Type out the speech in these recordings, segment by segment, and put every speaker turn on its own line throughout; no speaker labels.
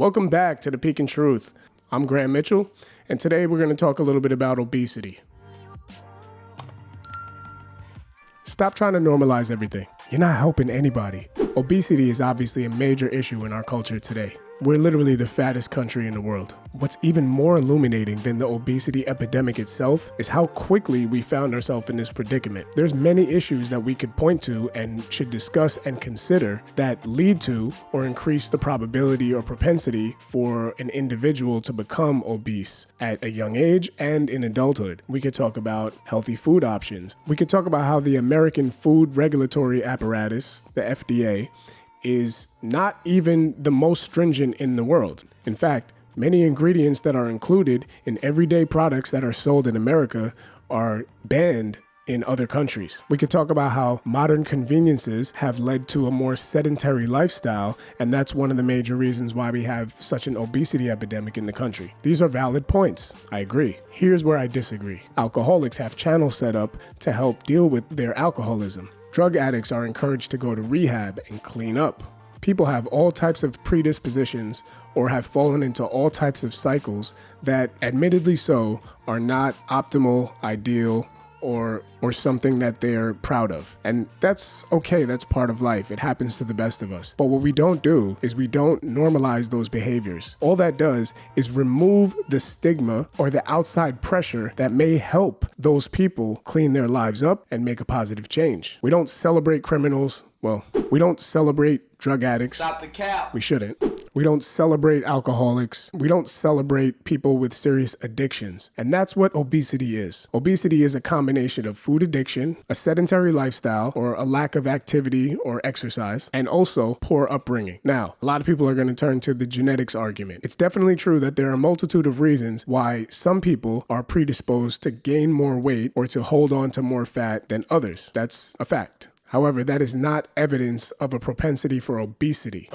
Welcome back to The Peak in Truth. I'm Graham Mitchell, and today we're going to talk a little bit about obesity. Stop trying to normalize everything. You're not helping anybody. Obesity is obviously a major issue in our culture today. We're literally the fattest country in the world. What's even more illuminating than the obesity epidemic itself is how quickly we found ourselves in this predicament. There's many issues that we could point to and should discuss and consider that lead to or increase the probability or propensity for an individual to become obese at a young age and in adulthood. We could talk about healthy food options. We could talk about how the American Food Regulatory Apparatus, the FDA, is not even the most stringent in the world. In fact, many ingredients that are included in everyday products that are sold in America are banned in other countries. We could talk about how modern conveniences have led to a more sedentary lifestyle, and that's one of the major reasons why we have such an obesity epidemic in the country. These are valid points. I agree. Here's where I disagree. Alcoholics have channels set up to help deal with their alcoholism. Drug addicts are encouraged to go to rehab and clean up. People have all types of predispositions or have fallen into all types of cycles that, admittedly so, are not optimal, ideal, or something that they're proud of. And that's okay, that's part of life. It happens to the best of us. But what we don't do is we don't normalize those behaviors. All that does is remove the stigma or the outside pressure that may help those people clean their lives up and make a positive change. We don't celebrate criminals. Well, we don't celebrate drug addicts.
Stop the cap.
We shouldn't. We don't celebrate alcoholics. We don't celebrate people with serious addictions. And that's what obesity is. Obesity is a combination of food addiction, a sedentary lifestyle, or a lack of activity or exercise, and also poor upbringing. Now, a lot of people are going to turn to the genetics argument. It's definitely true that there are a multitude of reasons why some people are predisposed to gain more weight or to hold on to more fat than others. That's a fact. However, that is not evidence of a propensity for obesity.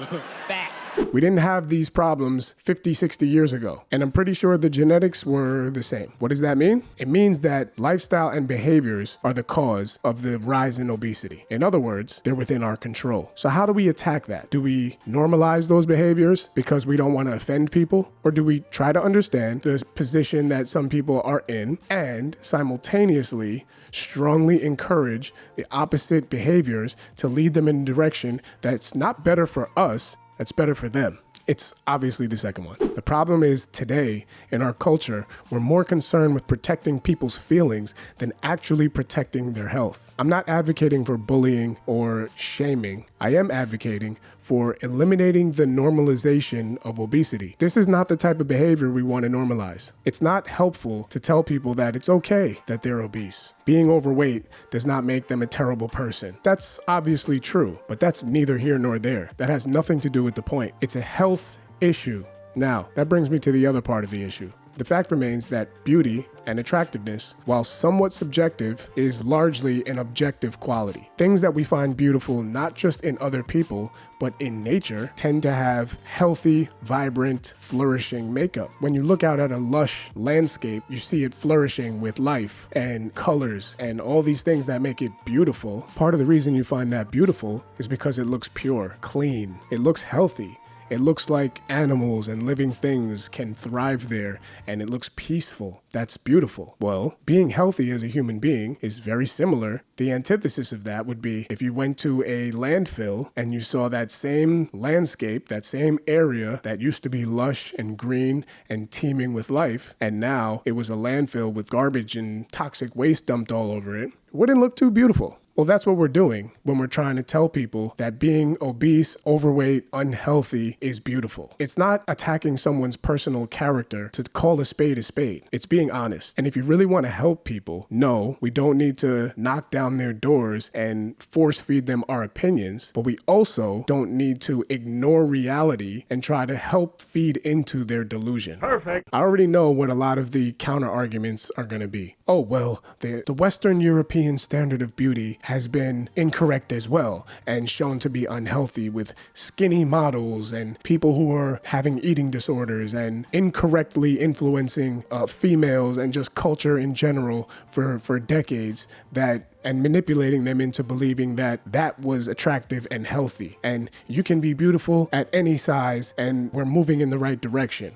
Facts.
We didn't have these problems 50, 60 years ago, and I'm pretty sure the genetics were the same. What does that mean? It means that lifestyle and behaviors are the cause of the rise in obesity. In other words, they're within our control. So how do we attack that? Do we normalize those behaviors because we don't want to offend people? Or do we try to understand the position that some people are in and simultaneously strongly encourage the opposite behaviors to lead them in a direction that's not better for us, that's better for them? It's obviously the second one. The problem is today in our culture, we're more concerned with protecting people's feelings than actually protecting their health. I'm not advocating for bullying or shaming. I am advocating for eliminating the normalization of obesity. This is not the type of behavior we want to normalize. It's not helpful to tell people that it's okay that they're obese. Being overweight does not make them a terrible person. That's obviously true, but that's neither here nor there. That has nothing to do with the point. It's a health issue. Now, that brings me to the other part of the issue. The fact remains that beauty and attractiveness, while somewhat subjective, is largely an objective quality. Things that we find beautiful not just in other people, but in nature, tend to have healthy, vibrant, flourishing makeup. When you look out at a lush landscape, you see it flourishing with life and colors and all these things that make it beautiful. Part of the reason you find that beautiful is because it looks pure, clean, it looks healthy. It looks like animals and living things can thrive there, and it looks peaceful. That's beautiful. Well, being healthy as a human being is very similar. The antithesis of that would be if you went to a landfill and you saw that same landscape, that same area that used to be lush and green and teeming with life, and now it was a landfill with garbage and toxic waste dumped all over it. It wouldn't look too beautiful. Well, that's what we're doing when we're trying to tell people that being obese, overweight, unhealthy is beautiful. It's not attacking someone's personal character to call a spade a spade. It's being honest. And if you really want to help people, no, we don't need to knock down their doors and force feed them our opinions, but we also don't need to ignore reality and try to help feed into their delusion.
Perfect.
I already know what a lot of the counter arguments are going to be. Oh, well, the Western European standard of beauty has been incorrect as well and shown to be unhealthy, with skinny models and people who are having eating disorders and incorrectly influencing females and just culture in general for decades, and manipulating them into believing that that was attractive and healthy. And you can be beautiful at any size and we're moving in the right direction.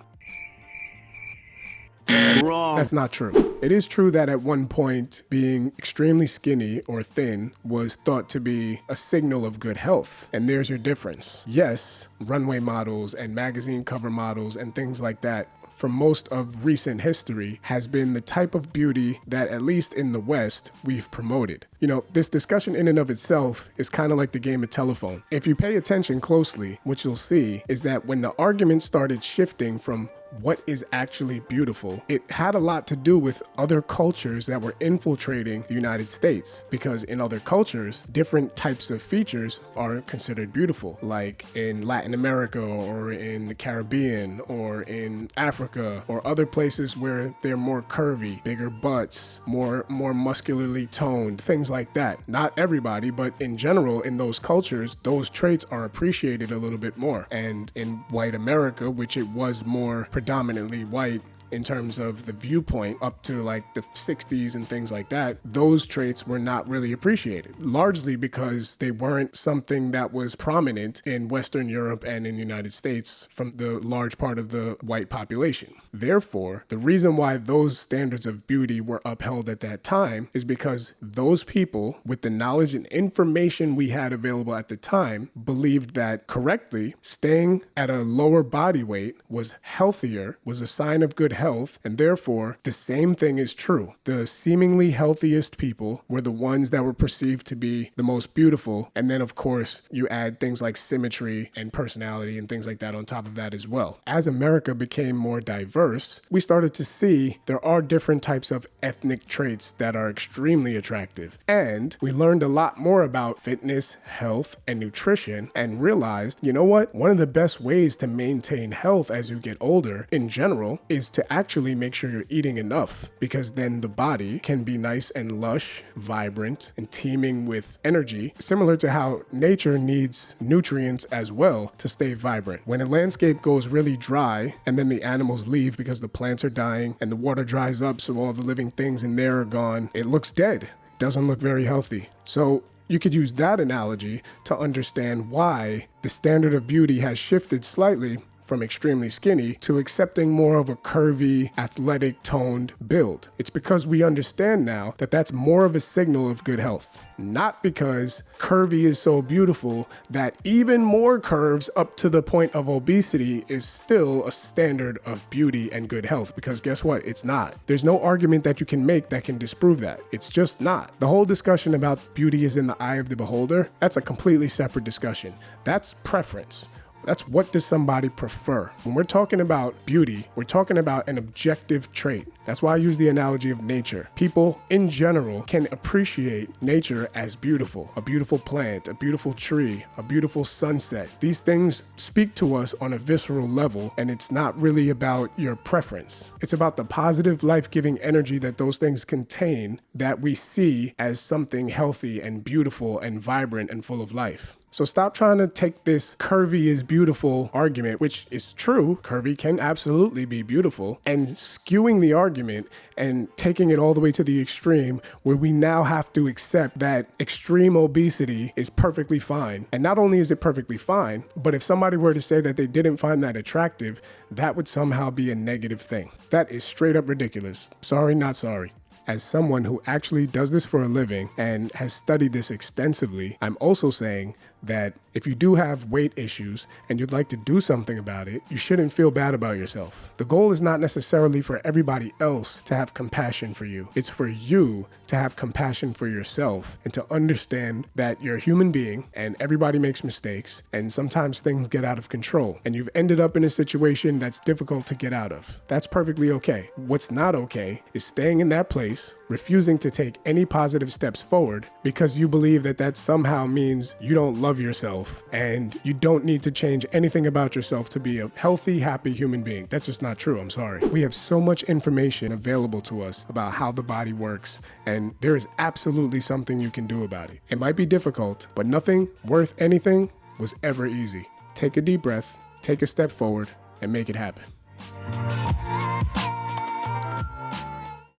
Wrong.
That's not true. It is true that at one point, being extremely skinny or thin was thought to be a signal of good health. And there's your difference. Yes, runway models and magazine cover models and things like that for most of recent history has been the type of beauty that, at least in the West, we've promoted. You know, this discussion in and of itself is kind of like the game of telephone. If you pay attention closely, what you'll see is that when the argument started shifting from what is actually beautiful, it had a lot to do with other cultures that were infiltrating the United States, because in other cultures, different types of features are considered beautiful, like in Latin America or in the Caribbean or in Africa or other places where they're more curvy, bigger butts, more muscularly toned, things like that. Not everybody, but in general, in those cultures, those traits are appreciated a little bit more. And in white America, which it was more predominantly white in terms of the viewpoint up to like the 60s and things like that, those traits were not really appreciated, largely because they weren't something that was prominent in Western Europe and in the United States from the large part of the white population. Therefore, the reason why those standards of beauty were upheld at that time is because those people, with the knowledge and information we had available at the time, believed that correctly staying at a lower body weight was healthier, was a sign of good health, and therefore the same thing is true. The seemingly healthiest people were the ones that were perceived to be the most beautiful, and then of course you add things like symmetry and personality and things like that on top of that as well. As America became more diverse, we started to see there are different types of ethnic traits that are extremely attractive, and we learned a lot more about fitness, health, and nutrition, and realized, you know what, one of the best ways to maintain health as you get older in general is to actually make sure you're eating enough, because then the body can be nice and lush, vibrant, and teeming with energy, similar to how nature needs nutrients as well to stay vibrant. When a landscape goes really dry and then the animals leave because the plants are dying and the water dries up so all the living things in there are gone, it looks dead. It doesn't look very healthy. So you could use that analogy to understand why the standard of beauty has shifted slightly from extremely skinny to accepting more of a curvy, athletic toned build. It's because we understand now that that's more of a signal of good health. Not because curvy is so beautiful that even more curves up to the point of obesity is still a standard of beauty and good health, because guess what? It's not. There's no argument that you can make that can disprove that. It's just not. The whole discussion about beauty is in the eye of the beholder, that's a completely separate discussion. That's preference. That's what does somebody prefer. When we're talking about beauty, we're talking about an objective trait. That's why I use the analogy of nature. People in general can appreciate nature as beautiful. A beautiful plant, a beautiful tree, a beautiful sunset. These things speak to us on a visceral level, and it's not really about your preference. It's about the positive, life-giving energy that those things contain that we see as something healthy and beautiful and vibrant and full of life. So stop trying to take this curvy is beautiful argument, which is true, curvy can absolutely be beautiful, and skewing the argument and taking it all the way to the extreme where we now have to accept that extreme obesity is perfectly fine. And not only is it perfectly fine, but if somebody were to say that they didn't find that attractive, that would somehow be a negative thing. That is straight up ridiculous. Sorry, not sorry. As someone who actually does this for a living and has studied this extensively, I'm also saying that if you do have weight issues and you'd like to do something about it, you shouldn't feel bad about yourself. The goal is not necessarily for everybody else to have compassion for you. It's for you to have compassion for yourself and to understand that you're a human being and everybody makes mistakes and sometimes things get out of control and you've ended up in a situation that's difficult to get out of. That's perfectly okay. What's not okay is staying in that place, refusing to take any positive steps forward because you believe that that somehow means you don't love yourself and you don't need to change anything about yourself to be a healthy, happy human being. That's just not true. I'm sorry. We have so much information available to us about how the body works, and there is absolutely something you can do about it. It might be difficult, but nothing worth anything was ever easy. Take a deep breath, take a step forward, and make it happen.